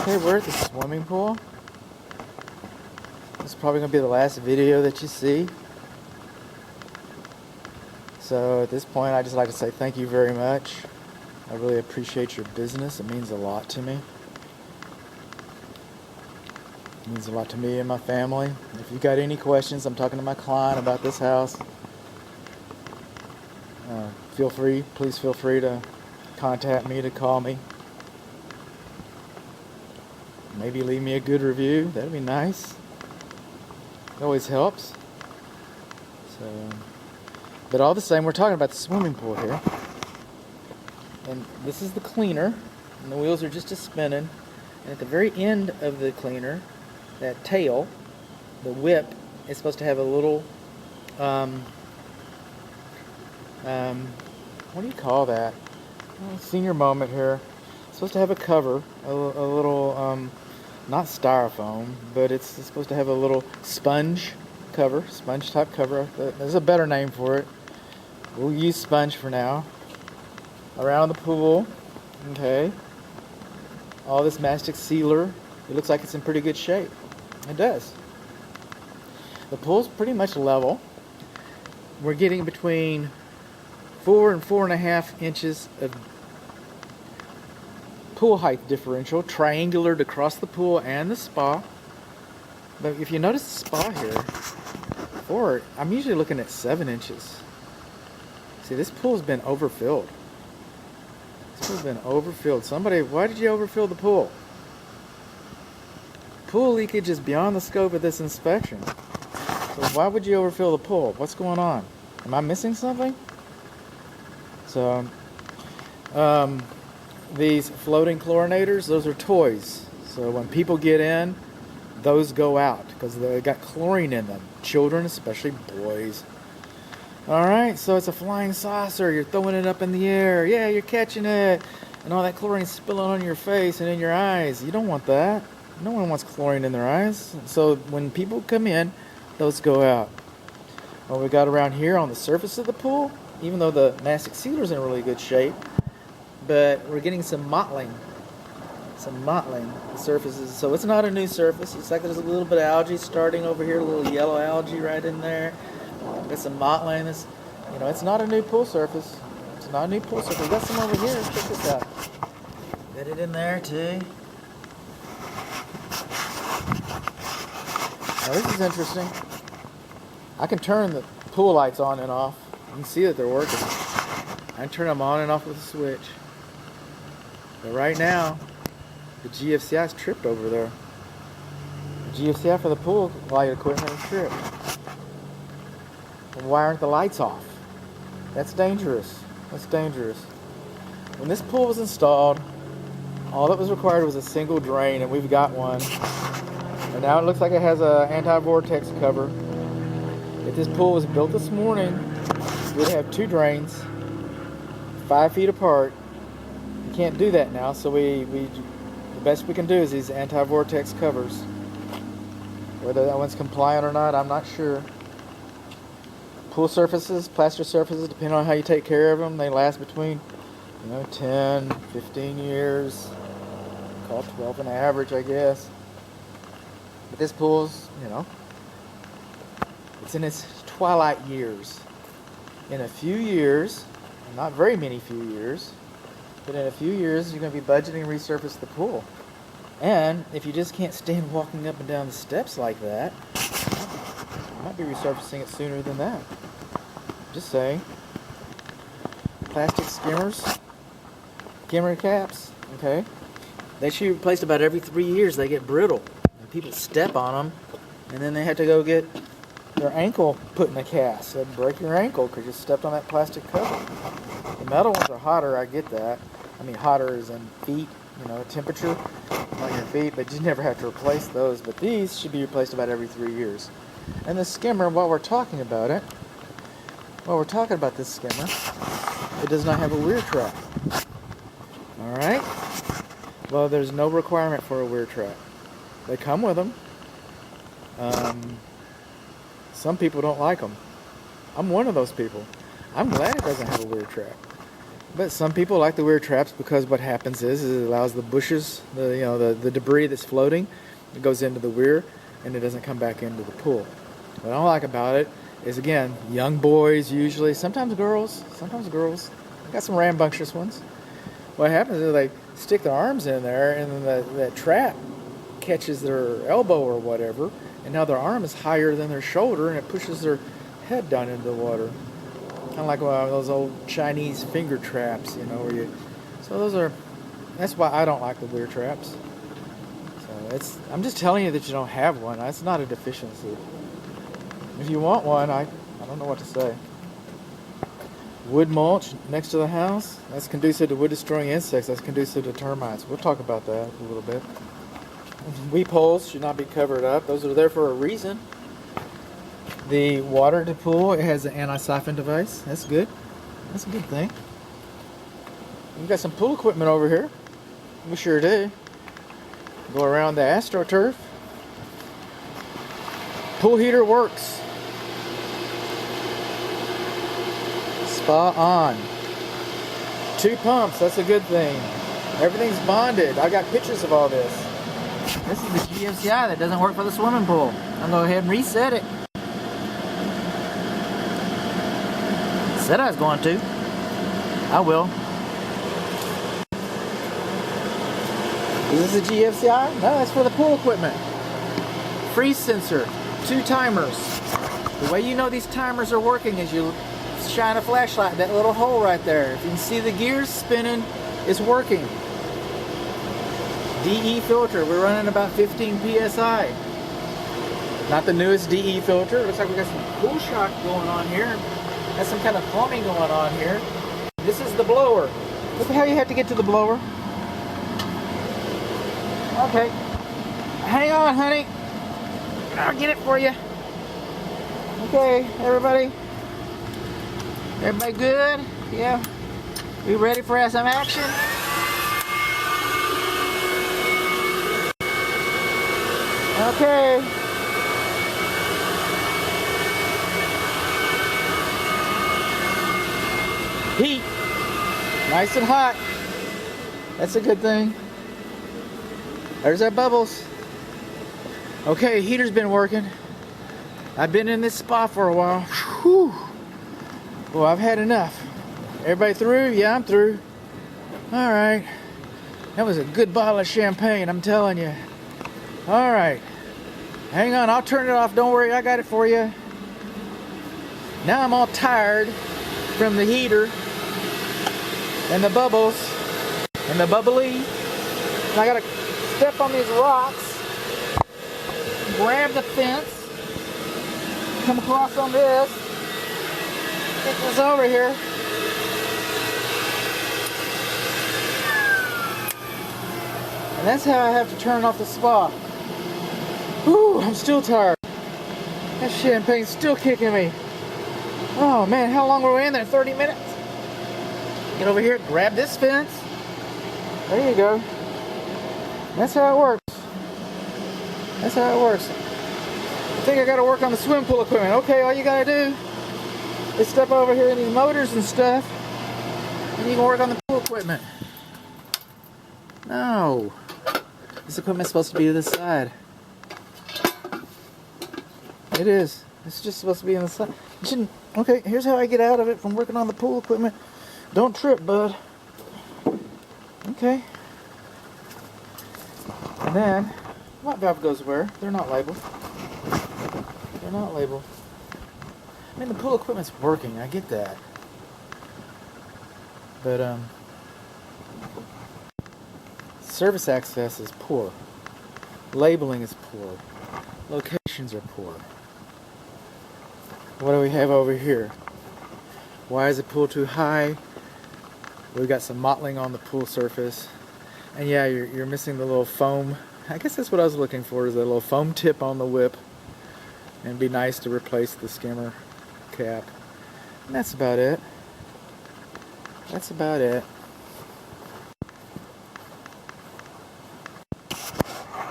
Okay, we're at the swimming pool. This is probably going to be the last video that you see. So at this point, I'd just like to say thank you very much. I really appreciate your business. It means a lot to me. It means a lot to me and my family. If you got any questions, I'm talking to my client about this house. Please feel free to contact me, to call me. Maybe leave me a good review. That'd be nice. It always helps. But all the same, we're talking about the swimming pool here. And this is the cleaner, and the wheels are just spinning. And at the very end of the cleaner, that tail, the whip, is supposed to have a little, what do you call that? Oh, senior moment here. It's supposed to have a cover, a little, not styrofoam, but it's supposed to have a little sponge cover, sponge type cover. There's a better name for it. We'll use sponge for now. Around the pool, okay. All this mastic sealer. It looks like it's in pretty good shape. It does. The pool's pretty much level. We're getting between 4 and 4.5 inches of pool height differential, triangular across the pool and the spa. But if you notice the spa here, I'm usually looking at 7 inches. See, this pool's been overfilled. This pool's been overfilled. Somebody, why did you overfill the pool? Pool leakage is beyond the scope of this inspection. So why would you overfill the pool? What's going on? Am I missing something? So, these floating chlorinators, those are toys. So when people get in, those go out because they got chlorine in them. Children, especially boys. Alright, so it's a flying saucer. You're throwing it up in the air. Yeah, you're catching it. And all that chlorine spilling on your face and in your eyes. You don't want that. No one wants chlorine in their eyes. So when people come in, those go out. What we got around here on the surface of the pool, even though the mastic sealer's in really good shape, but we're getting some mottling. The surfaces. So it's not a new surface. It's like there's a little bit of algae starting over here, a little yellow algae right in there. Got some mottling. It's not a new pool surface. It's not a new pool surface. We got some over here. Check this out. Got it in there too. Now this is interesting. I can turn the pool lights on and off. You can see that they're working. I can turn them on and off with a switch. But right now, the GFCI is tripped over there. The GFCI for the pool light equipment is tripped. Why aren't the lights off? That's dangerous. That's dangerous. When this pool was installed, all that was required was a single drain, and we've got one. And now it looks like it has an anti-vortex cover. If this pool was built this morning, we'd have 2 drains, 5 feet apart. You can't do that now, so the best we can do is these anti-vortex covers. Whether that one's compliant or not, I'm not sure. Pool surfaces, plaster surfaces, depending on how you take care of them, they last between 10, 15 years. Call it 12 an average, I guess. But this pool's, it's in its twilight years. In a few years, not very many few years, but in a few years, you're going to be budgeting to resurface the pool. And if you just can't stand walking up and down the steps like that, you might be resurfacing it sooner than that. Just saying. Plastic skimmer caps, okay? They should be replaced about every 3 years. They get brittle. And people step on them, and then they have to go get their ankle put in a cast. They'd break your ankle because you stepped on that plastic cover. The metal ones are hotter, I get that. I mean, hotter as in feet, temperature on your feet, but you never have to replace those. But these should be replaced about every 3 years. And the skimmer, while we're talking about this skimmer, it does not have a weir trap. Alright? Well, there's no requirement for a weir trap. They come with them. Some people don't like them. I'm one of those people. I'm glad it doesn't have a weir trap. But some people like the weir traps because what happens is it allows the bushes, the debris that's floating, it goes into the weir and it doesn't come back into the pool. What I don't like about it is, again, young boys usually, sometimes girls. I got some rambunctious ones. What happens is they stick their arms in there and then that trap catches their elbow or whatever, and now their arm is higher than their shoulder and it pushes their head down into the water. Kind of like one of those old Chinese finger traps, that's why I don't like the weir traps. So I'm just telling you that you don't have one. That's not a deficiency. If you want one, I don't know what to say. Wood mulch next to the house, that's conducive to wood destroying insects. That's conducive to termites. We'll talk about that a little bit. Weep holes should not be covered up. Those are there for a reason. The water to pool, it has an anti-siphon device. That's good. That's a good thing. We've got some pool equipment over here. We sure do. Go around the AstroTurf. Pool heater works. Spot on. 2 pumps, that's a good thing. Everything's bonded. I got pictures of all this. This is the GFCI that doesn't work for the swimming pool. I'll go ahead and reset it. Said I was going to. I will. Is this a GFCI? No, that's for the pool equipment. Freeze sensor. 2 timers. The way you know these timers are working is you shine a flashlight in that little hole right there. If you can see the gears spinning, it's working. DE filter. We're running about 15 PSI. Not the newest DE filter. Looks like we got some pool shock going on here. Got some kind of plumbing going on here. This is the blower. What the hell you have to get to the blower? Okay. Hang on, honey. I'll get it for you. Okay, everybody. Everybody good? Yeah. We ready for some action? Okay. Heat. Nice and hot. That's a good thing. There's that bubbles. Okay, heater's been working. I've been in this spa for a while. Whew. Well, I've had enough. Everybody through? Yeah, I'm through. Alright. That was a good bottle of champagne, I'm telling you. Alright. Hang on, I'll turn it off. Don't worry, I got it for you. Now I'm all tired from the heater and the bubbles and the bubbly. And I gotta step on these rocks, grab the fence, come across on this, get this over here. And that's how I have to turn off the spa. Whew, I'm still tired. That champagne's still kicking me. Oh man, how long were we in there? 30 minutes? Get over here, grab this fence. There you go. That's how it works. That's how it works. I think I gotta work on the swim pool equipment. Okay, all you gotta do is step over here in these motors and stuff, and you can work on the pool equipment. No. This equipment's supposed to be to the side. It is. It's just supposed to be on the side. It shouldn't. Okay, here's how I get out of it from working on the pool equipment. Don't trip, bud. Okay. And then, what valve goes where? They're not labeled. They're not labeled. I mean, the pool equipment's working. I get that. But, service access is poor. Labeling is poor. Locations are poor. What do we have over here? Why is the pool too high? We've got some mottling on the pool surface. And yeah, you're missing the little foam. I guess that's what I was looking for, is a little foam tip on the whip. And it'd be nice to replace the skimmer cap. And that's about it. That's about it.